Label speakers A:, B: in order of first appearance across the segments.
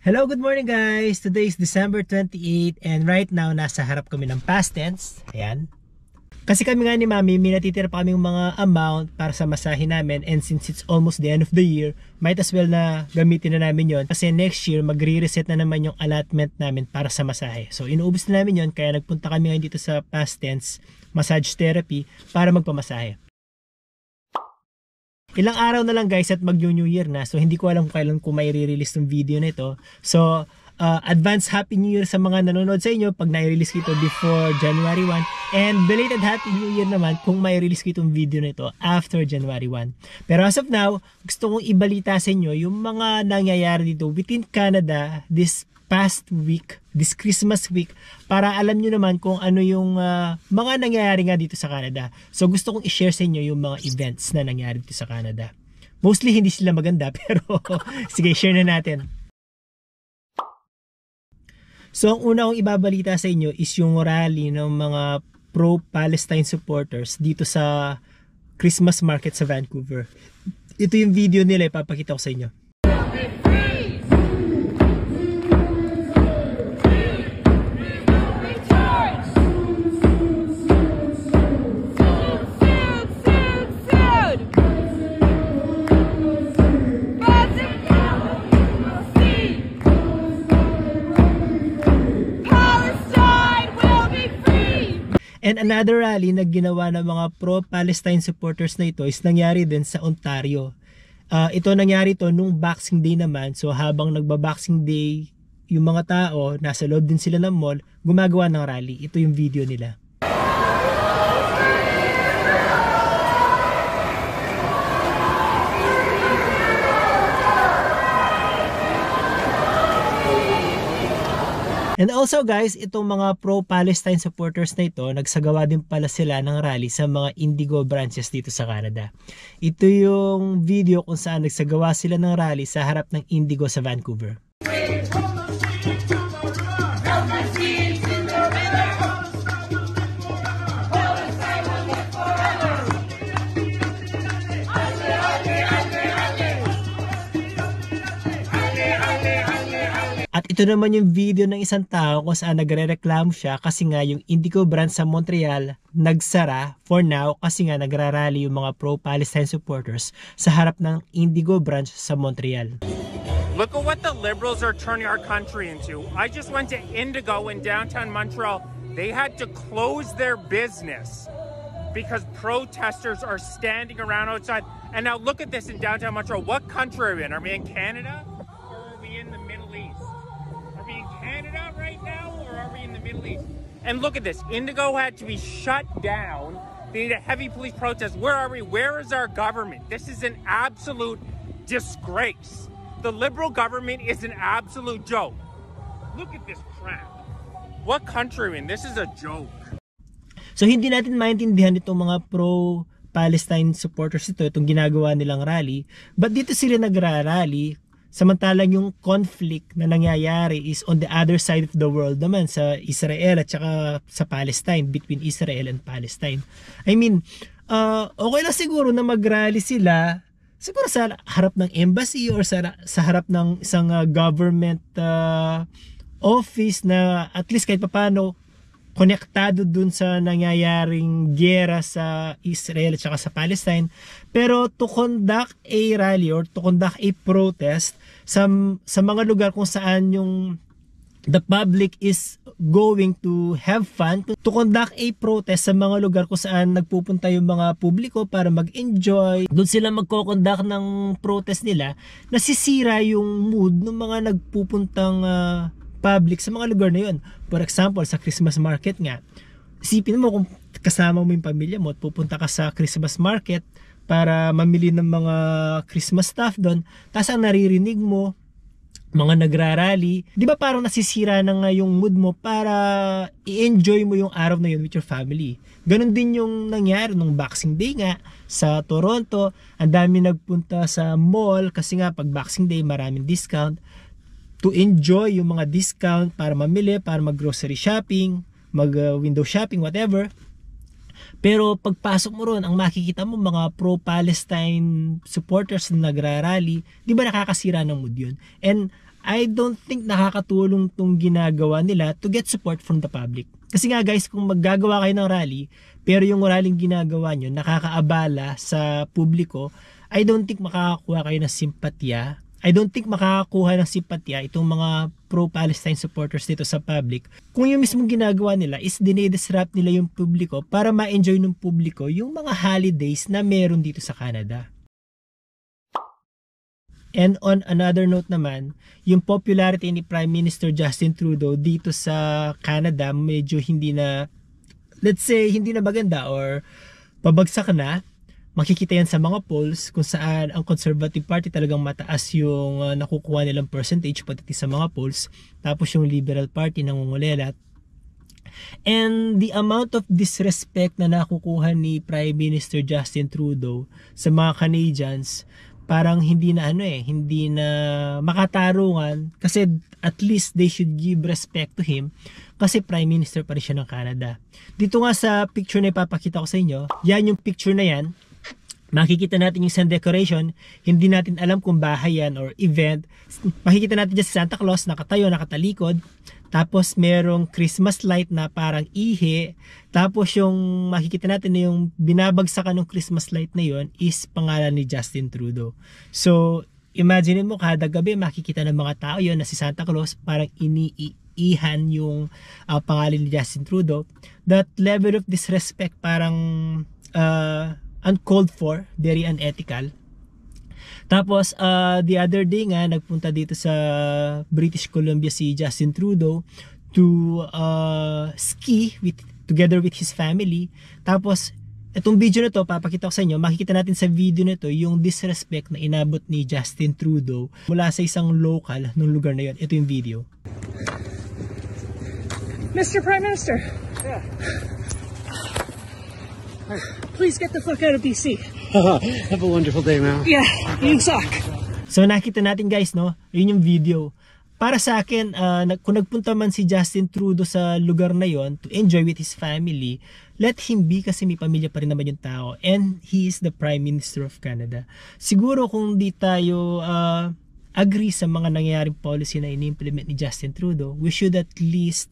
A: Hello, good morning guys! Today is December 28 and right now nasa harap kami ng past tense. Ayan. Kasi kami nga ni Mami, may natitira pa kaming mga amount para sa masahe namin, and since it's almost the end of the year, might as well na gamitin na namin yon kasi next year magre-reset na naman yung allotment namin para sa masahe. So inuubos na namin yon, kaya nagpunta kami ngayon dito sa past tense massage therapy para magpamasahe. Ilang araw na lang guys at mag-New Year na, so hindi ko alam kailan ko may re-release ng video na ito. So advance Happy New Year sa mga nanonood sa inyo pag na-release ko ito before January 1, and belated Happy New Year naman kung may release ko itong video na ito after January 1. Pero as of now, gusto kong ibalita sa inyo yung mga nangyayari dito within Canada this past week, this Christmas week, para alam nyo naman kung ano yung mga nangyayari nga dito sa Canada. So gusto kong i-share sa inyo yung mga events na nangyari dito sa Canada. Mostly hindi sila maganda, pero sige, share na natin. So ang una kong ibabalita sa inyo is yung rally ng mga pro-Palestine supporters dito sa Christmas market sa Vancouver. Ito yung video nila, ipapakita ko sa inyo. And another rally na ginawa ng mga pro-Palestine supporters na ito is nangyari din sa Ontario. Ito nangyari to nung Boxing Day naman. So habang nagba-Boxing Day yung mga tao, nasa loob din sila ng mall, gumagawa ng rally. Ito yung video nila. And also guys, itong mga pro-Palestine supporters na ito, nagsagawa din pala sila ng rally sa mga Indigo branches dito sa Canada. Ito yung video kung saan nagsagawa sila ng rally sa harap ng Indigo sa Vancouver. At ito naman yung video ng isang tao kung saan nagre-reklamo siya kasi nga yung Indigo branch sa Montreal nagsara for now kasi nga nagrarally yung mga pro-Palestine supporters sa harap ng Indigo branch sa Montreal.
B: Look at what the Liberals are turning our country into. I just went to Indigo in downtown Montreal. They had to close their business because protesters are standing around outside. And now look at this in downtown Montreal. What country are we in? Are we in Canada? Or are we in the Middle East? Canada right now, or are we in the Middle East? And look at this. Indigo had to be shut down. They need a heavy police protest. Where are we? Where is our government? This is an absolute disgrace. The Liberal government is an absolute joke. Look at this crap. What country are we in? This is a joke.
A: So hindi natin maintindihan itong mga pro-Palestine supporters ito, itong ginagawa nilang rally. But dito sila nagra-rally. Samantalang yung conflict na nangyayari is on the other side of the world naman, sa Israel at saka sa Palestine, between Israel and Palestine. I mean, okay lang siguro na mag-rally sila siguro sa harap ng embassy or sa harap ng isang government office na at least kahit paano konektado dun sa nangyayaring giyera sa Israel at saka sa Palestine. Pero to conduct a rally or to conduct a protest sa mga lugar kung saan yung the public is going to have fun, to conduct a protest sa mga lugar kung saan nagpupunta yung mga publiko para mag-enjoy, doon sila magko-conduct ng protest nila, nasisira yung mood ng mga nagpupuntang public sa mga lugar na yun. For example, sa Christmas market nga, isipin mo kung kasama mo yung pamilya mo at pupunta ka sa Christmas market para mamili ng mga Christmas stuff doon, tapos ang naririnig mo mga nagrarally, di ba parang nasisira na nga yung mood mo para i-enjoy mo yung araw na yun with your family. Ganon din yung nangyari nung Boxing Day nga sa Toronto. Ang dami nagpunta sa mall kasi nga pag Boxing Day maraming discount, to enjoy yung mga discount para mamili, para mag-grocery shopping, mag-window shopping, whatever. Pero pagpasok mo ron, ang makikita mo mga pro-Palestine supporters na nagrarally, di ba nakakasira ng mood yun? And I don't think nakakatulong tong ginagawa nila to get support from the public. Kasi nga guys, kung maggagawa kayo ng rally, pero yung rallyng ginagawa nyo nakakaabala sa publiko, I don't think makakakuha kayo ng simpatya. I don't think makakakuha ng simpatya itong mga pro-Palestine supporters dito sa public. Kung yung mismong ginagawa nila is dinidisrupt nila yung publiko para ma-enjoy ng publiko yung mga holidays na meron dito sa Canada. And on another note naman, yung popularity ni Prime Minister Justin Trudeau dito sa Canada medyo hindi na, let's say, hindi na maganda or pabagsak na. Makikita yan sa mga polls kung saan ang Conservative Party talagang mataas yung nakukuha nilang percentage pati sa mga polls. Tapos yung Liberal Party nangungulelat. And the amount of disrespect na nakukuha ni Prime Minister Justin Trudeau sa mga Canadians, parang hindi na hindi na makatarungan kasi at least they should give respect to him kasi Prime Minister pa rin siya ng Canada. Dito nga sa picture na ipapakita ko sa inyo, yan yung picture na yan. Makikita natin yung isang decoration, hindi natin alam kung bahay yan or event. Makikita natin dyan si Santa Claus, nakatayo, nakatalikod. Tapos merong Christmas light na parang ihi. Tapos yung makikita natin na yung binabagsakan ng Christmas light na yon is pangalan ni Justin Trudeau. So, imagine mo kada gabi makikita ng mga tao yon na si Santa Claus parang iniihan yung pangalan ni Justin Trudeau. That level of disrespect parang uncalled for, very unethical. Tapos, the other day nga, nagpunta dito sa British Columbia si Justin Trudeau to ski together with his family. Tapos, itong video na to, papakita ko sa inyo, makikita natin sa video na to yung disrespect na inabot ni Justin Trudeau mula sa isang local ng lugar na yun. Ito yung video.
C: Mr. Prime Minister.
D: Yeah.
C: Please get the fuck out of BC.
D: Have a wonderful day, man.
C: Yeah, you suck.
A: So nakita natin guys, no? Yun yung video. Para sa akin, kung nagpunta man si Justin Trudeau sa lugar na yon to enjoy with his family, let him be kasi may pamilya pa rin naman yung tao. And he is the Prime Minister of Canada. Siguro kung di tayo agree sa mga nangyayaring policy na ini-implement ni Justin Trudeau, we should at least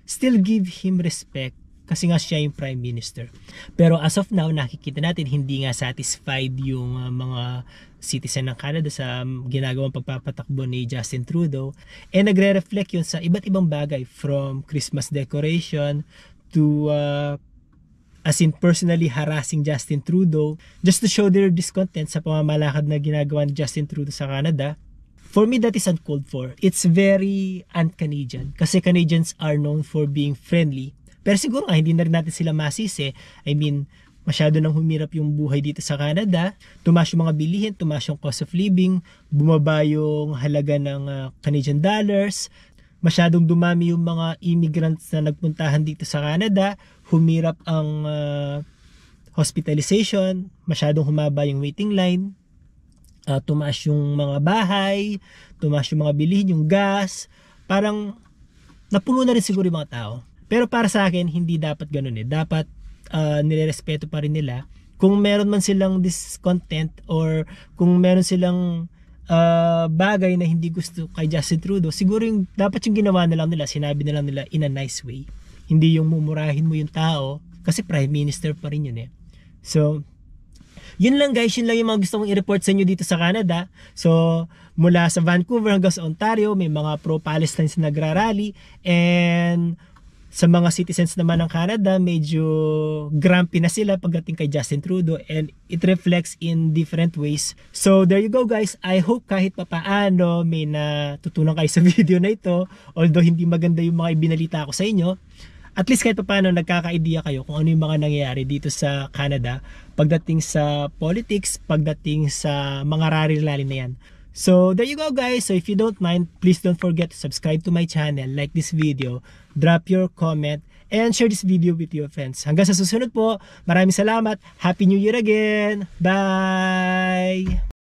A: still give him respect kasi nga siya yung Prime Minister. Pero as of now, nakikita natin hindi nga satisfied yung mga citizen ng Canada sa ginagawang pagpapatakbo ni Justin Trudeau. And nagre-reflect yun sa iba't ibang bagay from Christmas decoration to as in personally harassing Justin Trudeau just to show their discontent sa pamamalakad na ginagawa ni Justin Trudeau sa Canada. For me, that is uncalled for. It's very un-Canadian kasi Canadians are known for being friendly. Pero siguro nga, hindi na rin natin sila masisi. I mean, masyado nang humirap yung buhay dito sa Canada. Tumaas yung mga bilihin, tumaas yung cost of living, bumaba yung halaga ng Canadian dollars. Masyadong dumami yung mga immigrants na nagpuntahan dito sa Canada. Humirap ang hospitalization. Masyadong humaba yung waiting line. Tumaas yung mga bahay. Tumaas yung mga bilihin, yung gas. Parang napuno na rin siguro yung mga tao. Pero para sa akin, hindi dapat ganun eh. Dapat nirerespeto pa rin nila. Kung meron man silang discontent or kung meron silang bagay na hindi gusto kay Justin Trudeau, siguro yung dapat yung ginawa na lang nila, sinabi na lang nila in a nice way. Hindi yung mumurahin mo yung tao kasi Prime Minister pa rin yun eh. So, yun lang guys, yun lang yung mga gusto kong i-report sa inyo dito sa Canada. So, mula sa Vancouver hanggang sa Ontario, may mga pro-Palestine na nagrarally. And sa mga citizens naman ng Canada, medyo grumpy na sila pagdating kay Justin Trudeau and it reflects in different ways. So there you go guys. I hope kahit papaano may natutunan kayo sa video na ito. Although hindi maganda yung mga ibinalita ko sa inyo, at least kahit papaano nagkaka-idea kayo kung ano yung mga nangyayari dito sa Canada pagdating sa politics, pagdating sa mga rally-rally na yan. So there you go guys. So if you don't mind, please don't forget to subscribe to my channel, like this video, drop your comment, and share this video with your friends. Hanggang sa susunod po, maraming salamat. Happy New Year again. Bye!